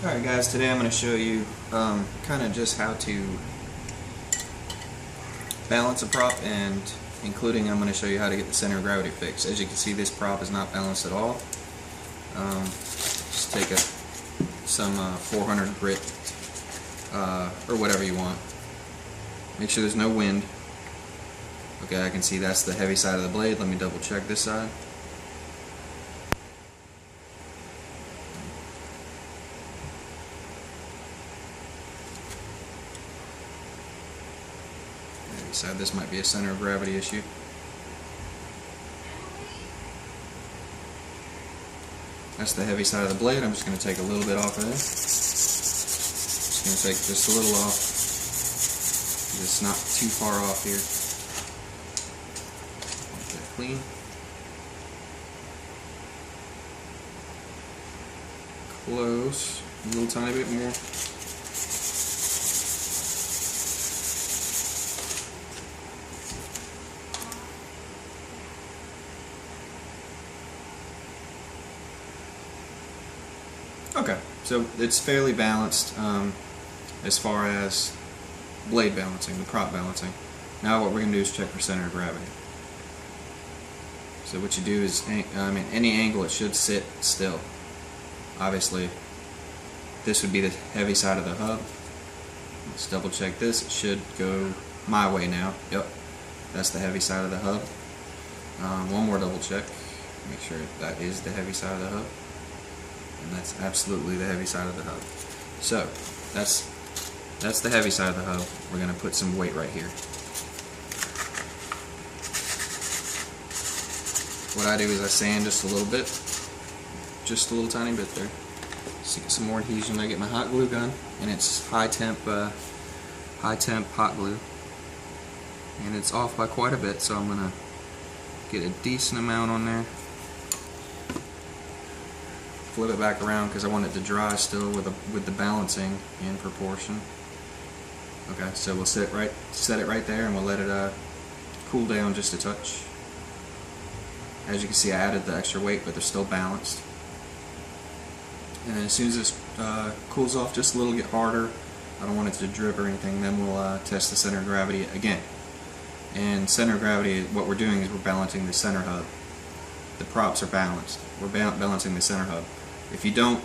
Alright guys, today I'm going to show you kind of just how to balance a prop, and including I'm going to show you how to get the center of gravity fixed. As you can see, this prop is not balanced at all. Just take some 400 grit or whatever you want. Make sure there's no wind. Okay, I can see that's the heavy side of the blade. Let me double check this side. Side, this might be a center of gravity issue. That's the heavy side of the blade. I'm just going to take a little bit off of there. Just going to take just a little off. It's not too far off here. Get that clean. Close. A little tiny bit more. Okay, so it's fairly balanced as far as blade balancing, the prop balancing. Now what we're going to do is check for center of gravity. So what you do is, any angle it should sit still. Obviously, this would be the heavy side of the hub. Let's double check this. It should go my way now. Yep, that's the heavy side of the hub. One more double check. Make sure that is the heavy side of the hub. And that's absolutely the heavy side of the hub. So that's the heavy side of the hub. We're going to put some weight right here. What I do is I sand just a little bit, just a little tiny bit there. Just to get some more adhesion. I get my hot glue gun, and it's high temp hot glue, and it's off by quite a bit. So I'm going to get a decent amount on there. Flip it back around because I want it to dry still with the balancing in proportion. Okay, so we'll set it right there, and we'll let it cool down just a touch. As you can see, I added the extra weight, but they're still balanced. And then as soon as this cools off just a little, get harder, I don't want it to drip or anything, then we'll test the center of gravity again. And center of gravity, what we're doing is we're balancing the center hub. The props are balanced. We're balancing the center hub. If you don't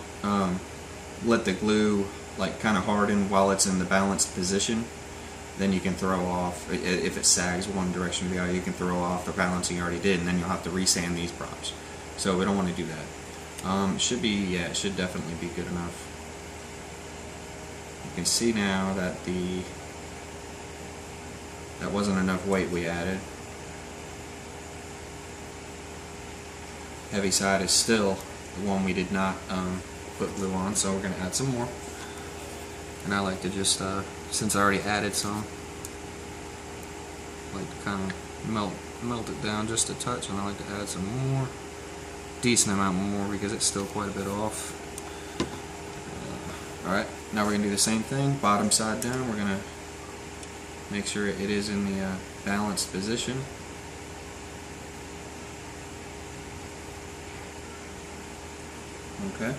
let the glue kind of harden while it's in the balanced position, then you can throw off, if it sags one direction or the other, you can throw off the balancing you already did, and then you'll have to resand these props. So we don't want to do that. It should definitely be good enough. You can see now that that wasn't enough weight we added. Heavy side is still the one we did not put glue on, so we're going to add some more. And I like to just, since I already added some, like to kind of melt it down just a touch, and I like to add some more, decent amount more, because it's still quite a bit off. Alright, now we're going to do the same thing, bottom side down. We're going to make sure it is in the balanced position. Okay,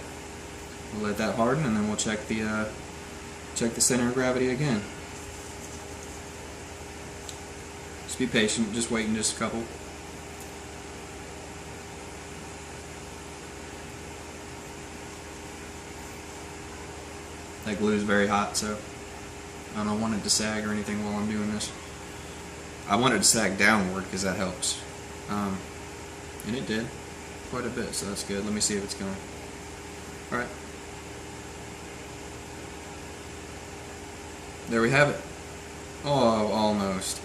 we'll let that harden, and then we'll check the center of gravity again. Just be patient, just wait in just a couple. That glue is very hot, so I don't want it to sag or anything while I'm doing this. I want it to sag downward because that helps, and it did quite a bit, so that's good. Let me see if it's going. Alright. There we have it. Oh, almost.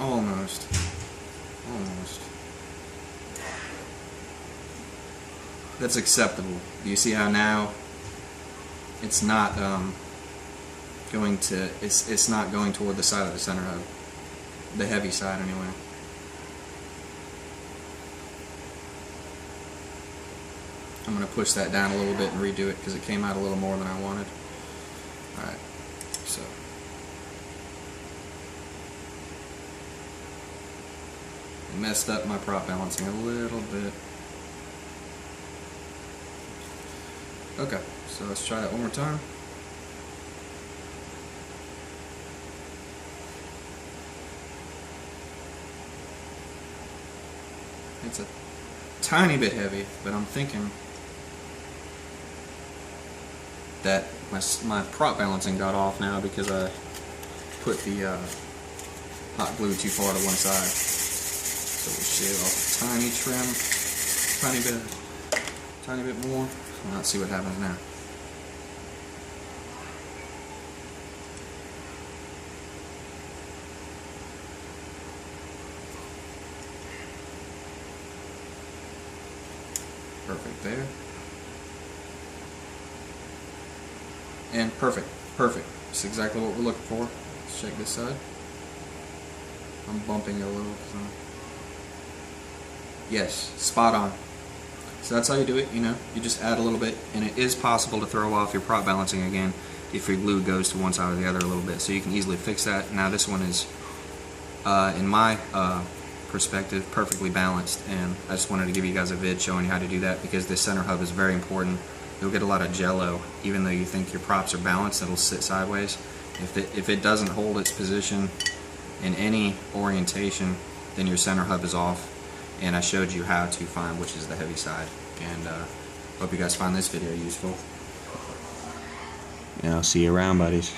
That's acceptable. Do you see how now it's not going to, it's not going toward the side of the center hub. The heavy side anyway. I'm going to push that down a little bit and redo it because it came out a little more than I wanted. Alright, so it messed up my prop balancing a little bit. Okay, so let's try that one more time. It's a tiny bit heavy, but I'm thinking that my prop balancing got off now because I put the hot glue too far to one side. So we'll shave off a tiny bit more. So let's see what happens now. Perfect there. And perfect. That's exactly what we're looking for. Let's check this side. I'm bumping it a little. Yes, spot on. So that's how you do it, you know. You just add a little bit, and it is possible to throw off your prop balancing again if your glue goes to one side or the other a little bit. So you can easily fix that. Now this one is, in my perspective, perfectly balanced, and I just wanted to give you guys a vid showing you how to do that because this center hub is very important. You'll get a lot of jello, even though you think your props are balanced, it'll sit sideways. If it doesn't hold its position in any orientation, then your center hub is off. And I showed you how to find which is the heavy side. And hope you guys find this video useful. And I'll see you around, buddies.